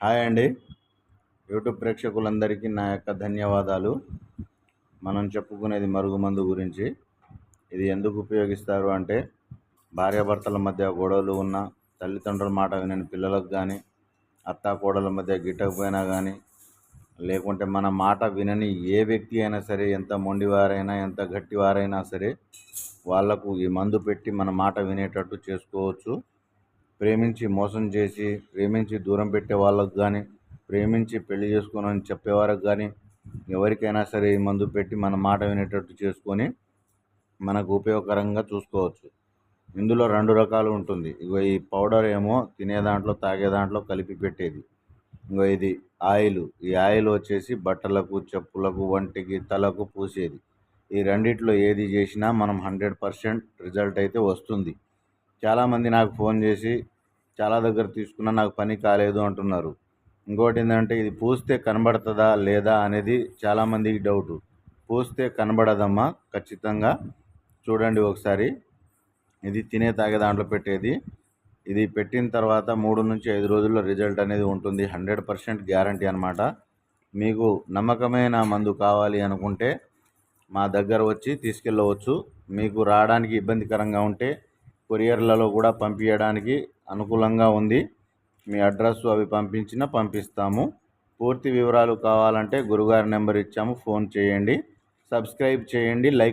Hi అండి. YouTube ప్రేక్షకులందరికీ నా యొక్క ధన్యవాదాలు. మనం చెప్పుకునేది మరుగుమందు గురించి. ఇది ఎందుకు ఉపయోగిస్తారు అంటే, భార్యాభర్తల మధ్య గొడవలు ఉన్న, తల్లిదండ్రుల మాట వినని పిల్లలకు కానీ, అత్తాకోడళ్ళ మధ్య గిట్టకపోయినా కానీ, లేకుంటే మన మాట వినని ఏ వ్యక్తి అయినా సరే, ఎంత మొండివారైనా, ఎంత గట్టివారైనా సరే, వాళ్లకు ఈ మందు పెట్టి మన మాట వినేటట్టు చేసుకోవచ్చు. ప్రేమించి మోసం చేసి, ప్రేమించి దూరం పెట్టే వాళ్ళకు కానీ, ప్రేమించి పెళ్లి చేసుకోనని చెప్పేవారికి కానీ, ఎవరికైనా సరే ఈ మందు పెట్టి మన మాట వినేటట్టు చేసుకొని మనకు ఉపయోగకరంగా చూసుకోవచ్చు. ఇందులో 2 రకాలు ఉంటుంది. ఇగో ఈ పౌడర్ ఏమో తినే దాంట్లో, తాగే దాంట్లో కలిపి పెట్టేది. ఇంకో ఇది ఆయిల్. ఈ ఆయిల్ వచ్చేసి బట్టలకు, చెప్పులకు, వంటికి, తలకు పూసేది. ఈ రెండిట్లో ఏది చేసినా మనం 100% రిజల్ట్ అయితే వస్తుంది. చాలామంది నాకు ఫోన్ చేసి చాలా దగ్గర తీసుకున్నా నాకు పని కాలేదు అంటున్నారు. ఇంకోటి ఏంటంటే, ఇది పూస్తే కనబడుతుందా లేదా అనేది చాలామందికి డౌటు. పూస్తే కనబడదమ్మా, ఖచ్చితంగా చూడండి ఒకసారి. ఇది తినే తాగే దాంట్లో పెట్టేది. ఇది పెట్టిన తర్వాత 3 నుంచి 5 రోజుల్లో రిజల్ట్ అనేది ఉంటుంది. 100% గ్యారంటీ అనమాట. మీకు నమ్మకమైన మందు కావాలి అనుకుంటే మా దగ్గర వచ్చి తీసుకెళ్ళవచ్చు. మీకు రావడానికి ఇబ్బందికరంగా ఉంటే కొరియర్లలో కూడా పంపించడానికి అనుకూలంగా ఉంది. మీ అడ్రస్ అవి పంపిస్తాము. పూర్తి వివరాలు కావాలంటే గురుగారి నెంబర్ ఇచ్చాము, ఫోన్ చేయండి. సబ్స్క్రైబ్ చేయండి, లైక్